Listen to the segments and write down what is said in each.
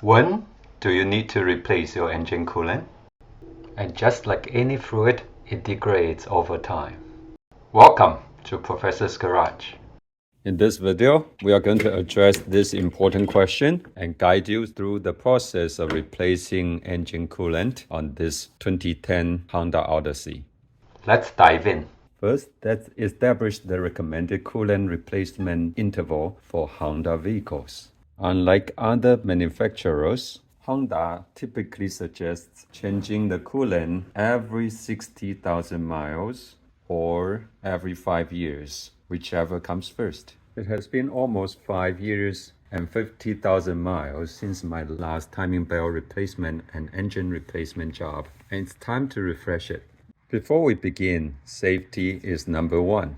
When do you need to replace your engine coolant? And just like any fluid, it degrades over time. Welcome to Professor's Garage. In this video, we are going to address this important question and guide you through the process of replacing engine coolant on this 2010 Honda Odyssey. Let's dive in. First, let's establish the recommended coolant replacement interval for Honda vehicles. Unlike other manufacturers, Honda typically suggests changing the coolant every 60,000 miles or every 5 years, whichever comes first. It has been almost 5 years and 50,000 miles since my last timing belt replacement and engine replacement job, and it's time to refresh it. Before we begin, safety is number one.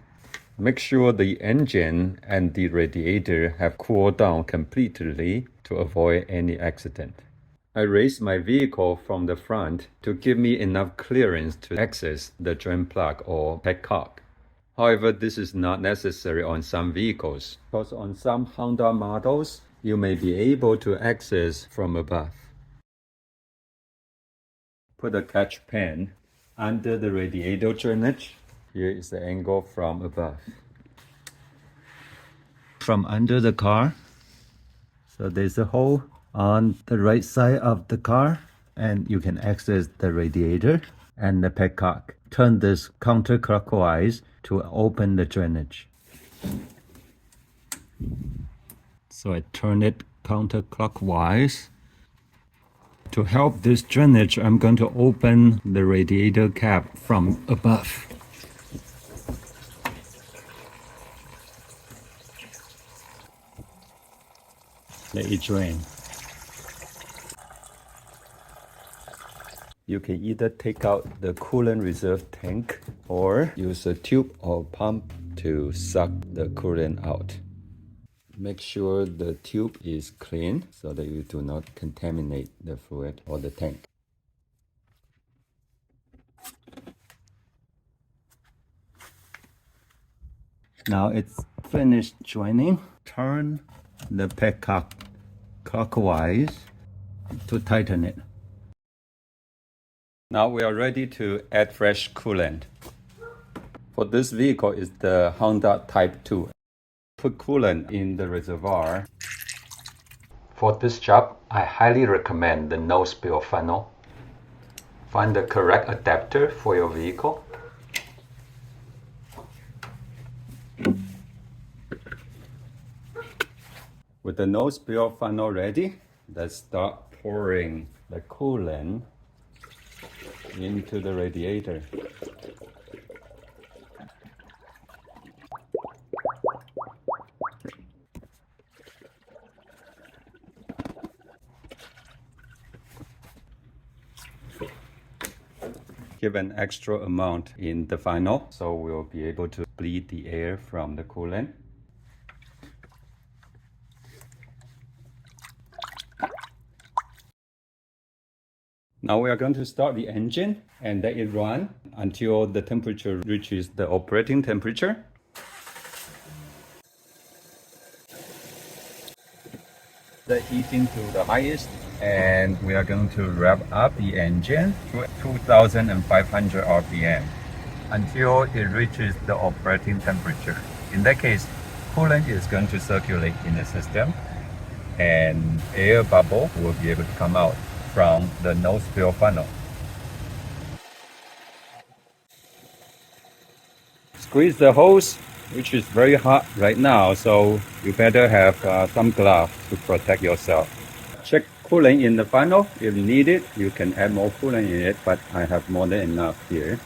Make sure the engine and the radiator have cooled down completely to avoid any accident. I raised my vehicle from the front to give me enough clearance to access the drain plug or petcock. However, this is not necessary on some vehicles, because on some Honda models, you may be able to access from above. Put a catch pan under the radiator drainage. Here is the angle from above. From under the car. So there's a hole on the right side of the car, and you can access the radiator and the petcock. Turn this counterclockwise to open the drainage. So I turn it counterclockwise. To help this drainage, I'm going to open the radiator cap from above. Let it drain. You can either take out the coolant reserve tank or use a tube or pump to suck the coolant out. Make sure the tube is clean so that you do not contaminate the fluid or the tank. Now it's finished draining. Turn the petcock clockwise to tighten it. Now we are ready to add fresh coolant. For this vehicle is the Honda Type 2. Put coolant in the reservoir. For this job, I highly recommend the no spill funnel. Find the correct adapter for your vehicle. With the no spill funnel ready, let's start pouring the coolant into the radiator. Give an extra amount in the funnel so we'll be able to bleed the air from the coolant. Now we are going to start the engine and let it run until the temperature reaches the operating temperature. The heating to the highest, and we are going to rev up the engine to 2,500 RPM until it reaches the operating temperature. In that case, coolant is going to circulate in the system and air bubble will be able to come out from the no spill funnel. Squeeze the hose, which is very hot right now, so you better have some gloves to protect yourself. Check coolant in the funnel. If needed, you can add more coolant in it, but I have more than enough here.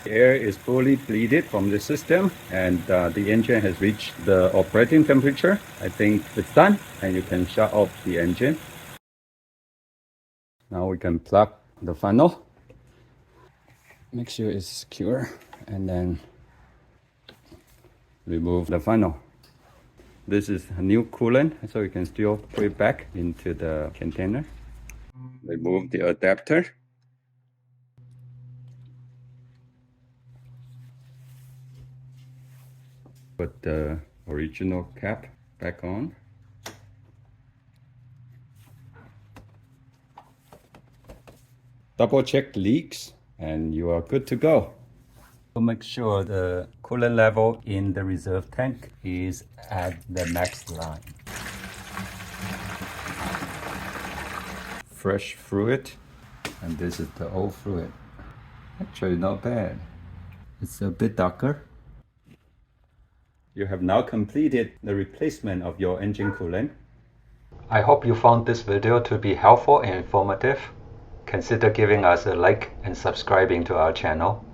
The air is fully bleeded from the system and the engine has reached the operating temperature. I think it's done and you can shut off the engine. Now we can plug the funnel. Make sure it's secure and then remove the funnel. This is a new coolant, so you can still put it back into the container. Remove the adapter. Put the original cap back on. Double check leaks and you are good to go. So make sure the coolant level in the reserve tank is at the max line. Fresh fluid, and this is the old fluid. Actually not bad. It's a bit darker. You have now completed the replacement of your engine coolant. I hope you found this video to be helpful and informative. Consider giving us a like and subscribing to our channel.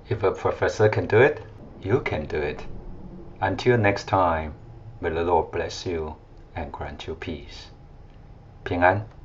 If a professor can do it, you can do it. Until next time, may the Lord bless you and grant you peace. 平安。